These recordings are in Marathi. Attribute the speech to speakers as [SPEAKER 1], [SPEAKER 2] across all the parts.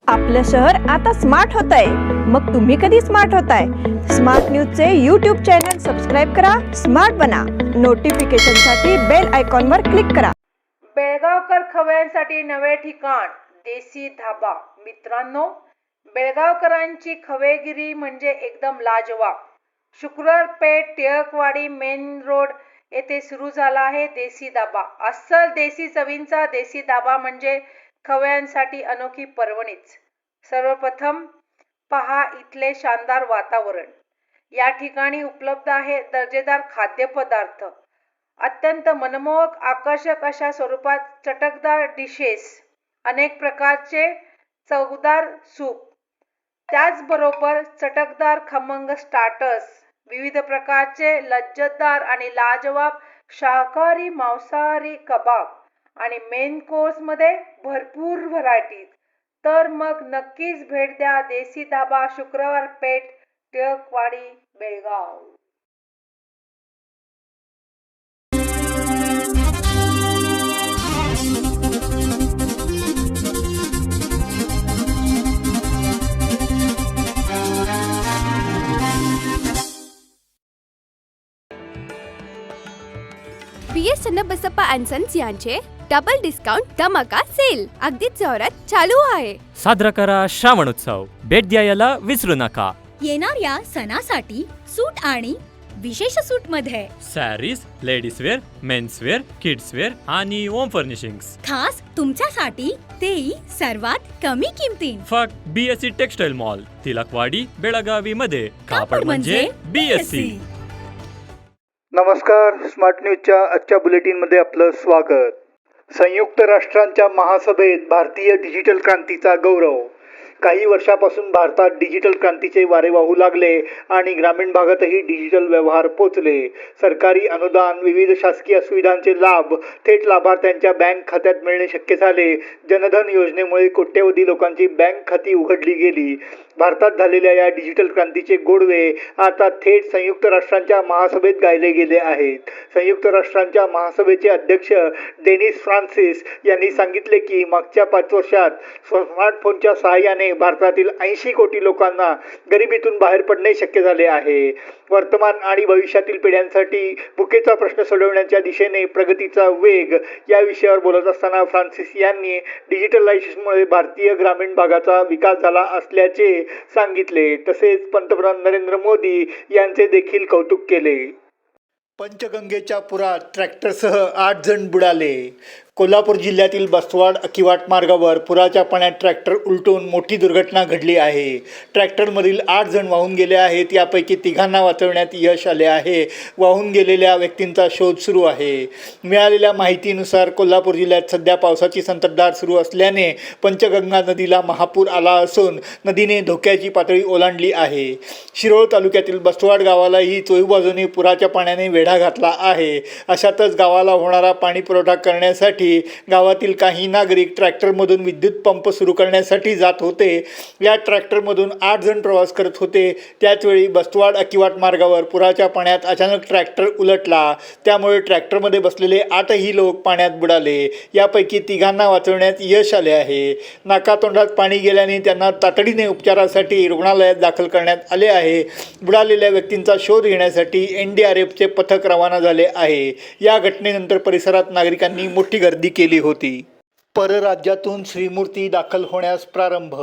[SPEAKER 1] आपलं शहर आता स्मार्ट होतंय. मग तुम्ही कधी स्मार्ट होताय? स्मार्ट न्यूजचे यूट्यूब चॅनल सबस्क्राईब करा, स्मार्ट बना. नोटिफिकेशनसाठी बेल आयकॉनवर क्लिक करा.
[SPEAKER 2] बेळगावकर खवयांसाठी नवे ठिकाण देसी धाबा. मित्रांनो, बेळगावकरांची खवेगिरी म्हणजे एकदम लाजवाब. शुक्रवार पेठ टिळकवाडी मेन रोड येथे सुरू झाला आहे देसी धाबा. अस्सल देसी चवींचा देसी धाबा म्हणजे खवयांसाठी अनोखी पर्वणीच. सर्वप्रथम पहा इथले शानदार वातावरण. या ठिकाणी उपलब्ध आहे दर्जेदार खाद्यपदार्थ, अत्यंत मनमोहक आकर्षक अशा स्वरूपात चटकदार डिशेस, अनेक प्रकारचे चवदार सूप, त्याचबरोबर चटकदार खमंग स्टार्टर्स, विविध प्रकारचे लज्जतदार आणि लाजवाब शाकाहारी मांसाहारी कबाब आणि मेन कोर्समध्ये भरपूर व्हरायटीज. तर मग नक्कीच भेट द्या Desi Dhaba, Shukrawar Peth Tilakwadi, Belgaum.
[SPEAKER 3] BS Channabasappa and sons यांचे डबल डिस्काउंट धमाका सेल अगदीच जोरात चालू आहे.
[SPEAKER 4] साजरा करा श्रावणोत्सव. भेट द्यायला विसरू नका.
[SPEAKER 5] येणाऱ्या सणासाठी सूट आणि विशेष सूट मध्ये
[SPEAKER 4] saris, ladies wear, mens wear, kids wear आणि होम फर्निशिंग्स
[SPEAKER 5] खास तुमच्यासाठी, तेही सर्वात कमी किमतीत.
[SPEAKER 4] फक्त BSC textile mall, Tilakwadi, Belagavi मध्ये. कापड म्हणजे BSC.
[SPEAKER 6] नमस्कार. स्मार्ट न्यूजच्या आजच्या बुलेटिनमध्ये आपलं स्वागत. संयुक्त राष्ट्रांच्या महासभेत भारतीय डिजिटल क्रांतीचा गौरव. काही वर्षापासून भारतात डिजिटल क्रांतीचे वारे वाहू लागले आणि ग्रामीण भागातही डिजिटल व्यवहार पोचले. सरकारी अनुदान, विविध शासकीय सुविधांचे लाभ थेट लाभार्थ्यांच्या बँक खात्यात मिळणे शक्य झाले. जनधन योजनेमुळे कोट्यवधी लोकांची बँक खाती उघडली गेली. भारतात झालेल्या या डिजिटल क्रांतीचे गोडवे आता थेट संयुक्त राष्ट्रांच्या महासभेत गायले गेले आहेत. संयुक्त राष्ट्रांच्या महासभेचे अध्यक्ष डेनिस फ्रान्सिस यांनी सांगितले की मागच्या 5 वर्षात स्मार्टफोनच्या सहाय्याने भारतातील 80 कोटी लोकांना गरिबीतून बाहेर पडणे शक्य झाले आहे. वर्तमान आणि भविष्यातील पिढ्यांसाठी भुकेचा प्रश्न सोडवण्याच्या दिशेने प्रगतीचा वेग या विषयावर बोलत असताना फ्रान्सिस यांनी डिजिटलायझेशनमुळे भारतीय ग्रामीण भागाचा विकास झाला असल्याचे सांगितले. तसेच पंतप्रधान नरेंद्र मोदी यांचे देखील कौतुक केले. पंचगंगेच्या पुरात ट्रॅक्टरसह 8 जण बुडाले. कोल्हापूर जिल्ह्यातील बसवाड अकिवाट मार्गावर पुराच्या पाण्यात ट्रॅक्टर उलटून मोठी दुर्घटना घडली आहे. ट्रॅक्टरमधील 8 जण वाहून गेले आहेत. यापैकी 3घांना वाचवण्यात यश आले आहे. वाहून गेलेल्या व्यक्तींचा शोध सुरू आहे. मिळालेल्या माहितीनुसार कोल्हापूर जिल्ह्यात सध्या पावसाची संततधार सुरू असल्याने पंचगंगा नदीला महापूर आला असून नदीने धोक्याची पातळी ओलांडली आहे. शिरोळ तालुक्यातील बसवाड गावालाही चोहीबाजूने पुराच्या पाण्याने वेढा घातला आहे. अशातच गावाला होणारा पाणी पुरवठा करण्यासाठी गावातील काही नागरिक ट्रॅक्टरमधून विद्युत पंप सुरू करण्यासाठी जात होते. या ट्रॅक्टरमधून 8 जण प्रवास करत होते. त्याचवेळी बसवाड अकिवाट मार्गावर पुराच्या पाण्यात अचानक ट्रॅक्टर उलटला. त्यामुळे ट्रॅक्टरमध्ये बसलेले 8ही लोक पाण्यात बुडाले. यापैकी 3घांना वाचवण्यात यश आले आहे. नाकातोंडात पाणी गेल्याने त्यांना तातडीने उपचारासाठी रुग्णालयात दाखल करण्यात आले आहे. बुडालेल्या व्यक्तींचा शोध घेण्यासाठी NDRFचे पथक रवाना झाले आहे. या घटनेनंतर परिसरात नागरिकांनी मोठी गर्दी केली होती. परराज्यातून श्रीमूर्ती दाखल होण्यास प्रारंभ.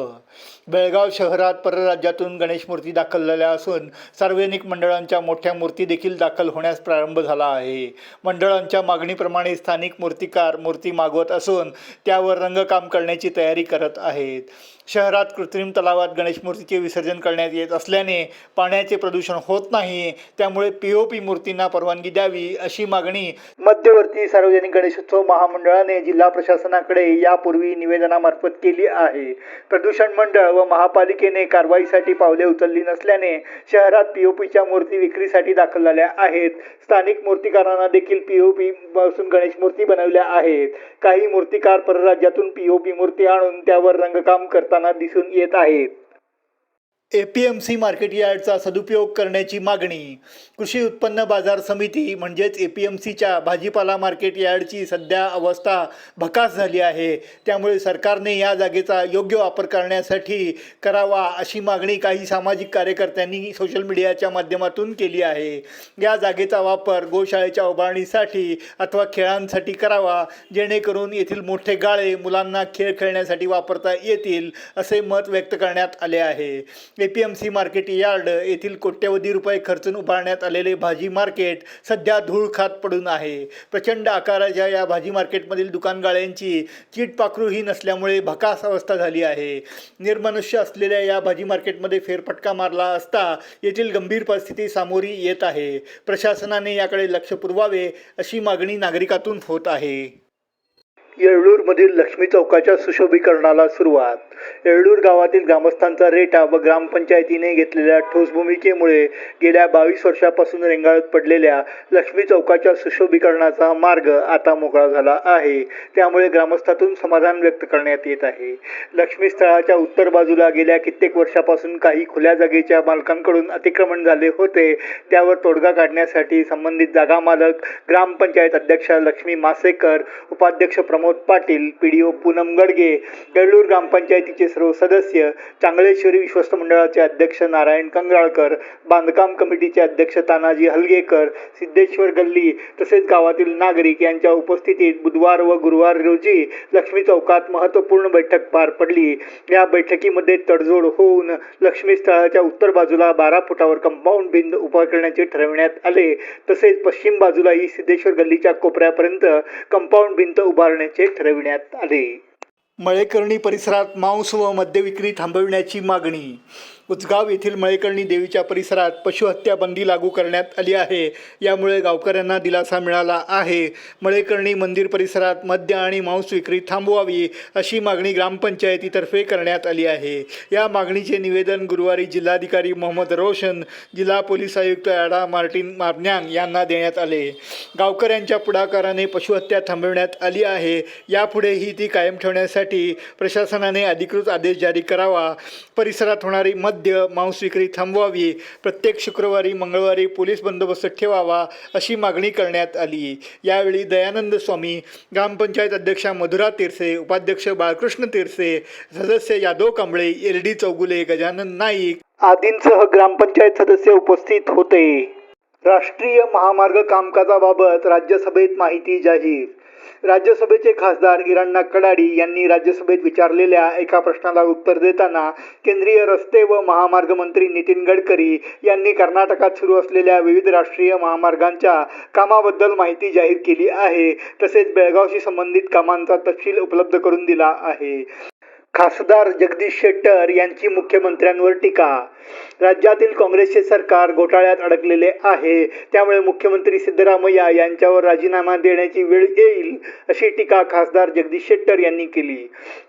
[SPEAKER 6] बेळगाव शहरात परराज्यातून गणेश मूर्ती दाखल झाल्या असून सार्वजनिक मंडळांच्या मोठ्या मूर्ती देखील दाखल होण्यास प्रारंभ झाला आहे. मंडळांच्या मागणीप्रमाणे स्थानिक मूर्तिकार मूर्ती मागवत असून त्यावर रंगकाम करण्याची तयारी करत आहेत. शहरात कृत्रिम तलावात गणेश मूर्तीचे विसर्जन करण्यात येत असल्याने पाण्याचे प्रदूषण होत नाही. त्यामुळे POP मूर्तींना परवानगी द्यावी अशी मागणी मध्यवर्ती सार्वजनिक गणेशोत्सव महामंडळाने जिल्हा प्रशासनाकडे यापूर्वी निवेदनामार्फत केली आहे. प्रदूषण मंडळ व महापालिकेने कारवाईसाठी पावले उचलली नसल्याने शहरात POPच्या मूर्ती विक्रीसाठी दाखल झाल्या आहेत. स्थानिक मूर्तिकारांना देखील POP पासून गणेश मूर्ती बनवल्या आहेत. काही मूर्तिकार परराज्यातून POP मूर्ती आणून त्यावर रंगकाम करताना दिसून येत आहेत. APMC मार्केट यार्डचा सदुपयोग करण्याची मागणी. कृषी उत्पन्न बाजार समिती म्हणजेच APMCच्या भाजीपाला मार्केट यार्डची सध्या अवस्था भकास झाली आहे. त्यामुळे सरकारने या जागेचा योग्य वापर करण्यासाठी करावा अशी मागणी काही सामाजिक कार्यकर्त्यांनी सोशल मीडियाच्या माध्यमातून केली आहे. या जागेचा वापर गोशाळेच्या उभारणीसाठी अथवा खेळांसाठी करावा, जेणेकरून येथील मोठे गाळे मुलांना खेळ खेळण्यासाठी वापरता येतील असे मत व्यक्त करण्यात आले आहे. APMC मार्केट यार्ड येथील कोट्यवधी रुपये खर्चून उभारण्यात आलेले भाजी मार्केट सध्या धूळ खात पडून आहे. प्रचंड आकाराच्या या भाजी मार्केटमधील दुकानगाळ्यांची चीटपाखरूही नसल्यामुळे भकास अवस्था झाली आहे. निर्मनुष्य असलेल्या या भाजी मार्केटमध्ये फेरफटका मारला असता येथील गंभीर परिस्थिती सामोरी येत आहे. प्रशासनाने याकडे लक्ष पुरवावे अशी मागणी नागरिकातून होत आहे. येळ्ळूरमधील लक्ष्मी चौकाच्या सुशोभीकरणाला सुरुवात. येळ्ळूर गावातील ग्रामस्थांचा रेटा व ग्रामपंचायतीने घेतलेल्या ठोस भूमिकेमुळे गेल्या 22 वर्षापासून रेंगाळत पडलेल्या लक्ष्मी चौकाच्या सुशोभीकरणाचा मार्ग आता मोकळा झाला आहे. त्यामुळे ग्रामस्थातून समाधान व्यक्त करण्यात येत आहे. लक्ष्मी स्थळाच्या उत्तर बाजूला गेल्या कित्येक वर्षापासून काही खुल्या जागेच्या मालकांकडून अतिक्रमण झाले होते. त्यावर तोडगा काढण्यासाठी संबंधित जागा मालक, ग्रामपंचायत अध्यक्षा लक्ष्मी मासेकर, उपाध्यक्ष प्रमोद पाटील, PDO पूनम गडगे, येळ्ळूर ग्रामपंचायतीचे सर्व सदस्य, चांगलेश्वरी विश्वस्त मंडळाचे अध्यक्ष नारायण कंगराळकर, बांधकाम कमिटीचे अध्यक्ष तानाजी हलगेकर, सिद्धेश्वर गल्ली तसेच गावातील नागरिक यांच्या उपस्थितीत बुधवार व गुरुवार रोजी लक्ष्मी चौकात महत्त्वपूर्ण बैठक पार पडली. या बैठकीमध्ये तडजोड होऊन लक्ष्मी स्थळाच्या उत्तर बाजूला 12 फुटावर कंपाऊंड भिंत उभा करण्याचे ठरविण्यात आले. तसेच पश्चिम बाजूलाही सिद्धेश्वर गल्लीच्या कोपऱ्यापर्यंत कंपाऊंड भिंत उभारण्याचे ठरविण्यात आले. मळेकर्णी परिसरात मांस व मद्य विक्री थांबविण्याची मागणी. उचगाव येथील मळेकर्णी देवीच्या परिसरात पशुहत्या बंदी लागू करण्यात आली आहे. यामुळे गावकऱ्यांना दिलासा मिळाला आहे. मळेकर्णी मंदिर परिसरात मद्य आणि मांस विक्री थांबवावी अशी मागणी ग्रामपंचायतीतर्फे करण्यात आली आहे. या मागणीचे निवेदन गुरुवारी जिल्हाधिकारी मोहम्मद रोशन, जिल्हा पोलीस आयुक्त ॲडा मार्टिन मारन्यांग यांना देण्यात आले. गावकऱ्यांच्या पुढाकाराने पशुहत्या थांबविण्यात आली आहे. यापुढेही ती कायम ठेवण्यासाठी प्रशासनाने अधिकृत आदेश जारी करावा. परिसरात होणारी मांस विक्री थांबवावी. प्रत्येक शुक्रवारी, मंगळवारी पोलीस बंदोबस्त ठेवावा अशी मागणी करण्यात आली. यावेळी दयानंद स्वामी, ग्रामपंचायत अध्यक्षा मधुरा तिरसे, उपाध्यक्ष बाळकृष्ण तिरसे, सदस्य यादव कांबळे, LD चौगुले, गजानन नाईक आदींसह ग्रामपंचायत सदस्य उपस्थित होते. राष्ट्रीय महामार्ग कामकाजाबाबत राज्यसभेत माहिती जाहीर. राज्यसभेचे खासदार इराण्णा कडाडी यांनी राज्यसभेत विचारलेल्या एका प्रश्नाला उत्तर देताना केंद्रीय रस्ते व महामार्ग मंत्री नितीन गडकरी यांनी कर्नाटकात सुरू असलेल्या विविध राष्ट्रीय महामार्गांच्या कामाबद्दल माहिती जाहीर केली आहे. तसेच बेळगावशी संबंधित कामांचा तपशील उपलब्ध करून दिला आहे. खासदार जगदीश शेट्टर यांची मुख्यमंत्र्यांवर टीका. राज्यातील काँग्रेसचे सरकार घोटाळ्यात अडकलेले आहे. त्यामुळे मुख्यमंत्री सिद्धरामय्या यांच्यावर राजीनामा देण्याची वेळ येईल अशी टीका खासदार जगदीश शेट्टर यांनी केली.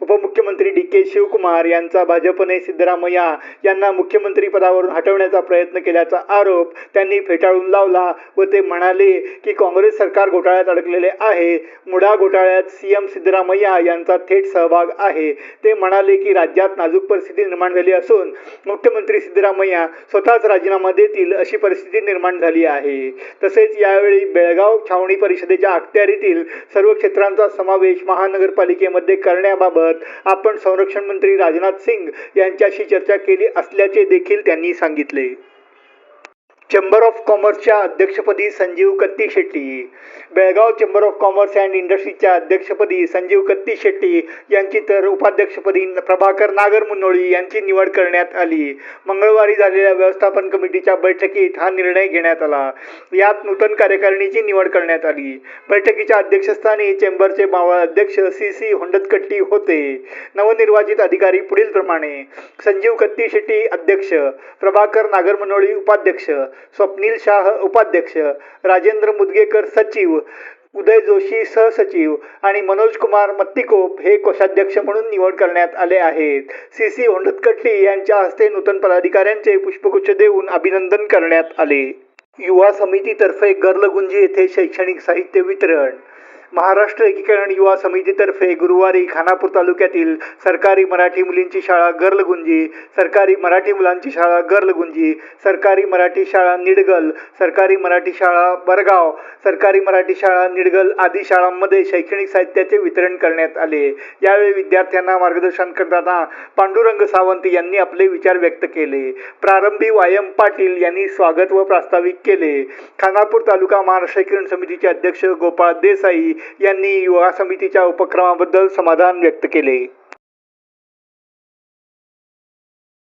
[SPEAKER 6] उपमुख्यमंत्री DK शिवकुमार यांचा भाजपने सिद्धरामय्या यांना मुख्यमंत्री पदावरून हटवण्याचा प्रयत्न केल्याचा आरोप त्यांनी फेटाळून लावला व ते म्हणाले की काँग्रेस सरकार घोटाळ्यात अडकलेले आहे. मुडा घोटाळ्यात CM सिद्धरामय्या यांचा थेट सहभाग आहे. ते म्हणाले की राज्यात नाजूक परिस्थिती निर्माण झाली असून मुख्यमंत्री सिद्धरामय्या स्वतःच राजीनामा देतील अशी परिस्थिती निर्माण झाली आहे. तसेच यावेळी बेळगाव छावणी परिषदेच्या अखत्यारीतील सर्व क्षेत्रांचा समावेश महानगरपालिकेमध्ये करण्याबाबत आपण संरक्षण मंत्री राजनाथ सिंग यांच्याशी चर्चा केली असल्याचे देखील त्यांनी सांगितले. चेंबर ऑफ कॉमर्सच्या अध्यक्षपदी Sanjeev Katti Shetty. Belgaum chamber of commerce and इंडस्ट्रीजच्या अध्यक्षपदी संजीव कत्ती शेट्टी यांची तर उपाध्यक्षपदी प्रभाकर नागरमुनोळी यांची निवड करण्यात आली. मंगळवारी झालेल्या व्यवस्थापन कमिटीच्या बैठकीत हा निर्णय घेण्यात आला. यात नूतन कार्यकारिणीची निवड करण्यात आली. बैठकीच्या अध्यक्षस्थानी चेंबरचे मावळ अध्यक्ष CC होंडतकट्टी होते. नवनिर्वाचित अधिकारी पुढील प्रमाणे: संजीव कत्ती शेट्टी अध्यक्ष, प्रभाकर नागरमुनोळी उपाध्यक्ष, स्वप्नील शाह उपाध्यक्ष, राजेंद्र मुदगेकर सचिव, उदय जोशी सहसचिव आणि मनोज कुमार मत्तिकोप हे कोषाध्यक्ष म्हणून निवड करण्यात आले आहेत. CC होंडतकट्टी यांच्या हस्ते नूतन पदाधिकाऱ्यांचे पुष्पगुच्छ देऊन अभिनंदन करण्यात आले. युवा समितीतर्फे गर्लगुंजी येथे शैक्षणिक साहित्य वितरण. महाराष्ट्र एकीकरण युवा समितीतर्फे गुरुवारी खानापूर तालुक्यातील सरकारी मराठी मुलींची शाळा गर्लगुंजी, सरकारी मराठी मुलांची शाळा गर्लगुंजी, सरकारी मराठी शाळा निडगल, सरकारी मराठी शाळा बरगाव, सरकारी मराठी शाळा निडगल आदी शाळांमध्ये शैक्षणिक साहित्याचे वितरण करण्यात आले। यावेळी विद्यार्थ्यांना मार्गदर्शन करताना पांडुरंग सावंत यांनी आपले विचार व्यक्त केले। प्रारंभी वायम पाटील यांनी स्वागत व प्रास्ताविक केले। खानापूर तालुका महाराष्ट्र एकीकरण समितीचे अध्यक्ष गोपाळ देसाई यांनी युवा समितीच्या उपक्रमाबद्दल समाधान व्यक्त केले।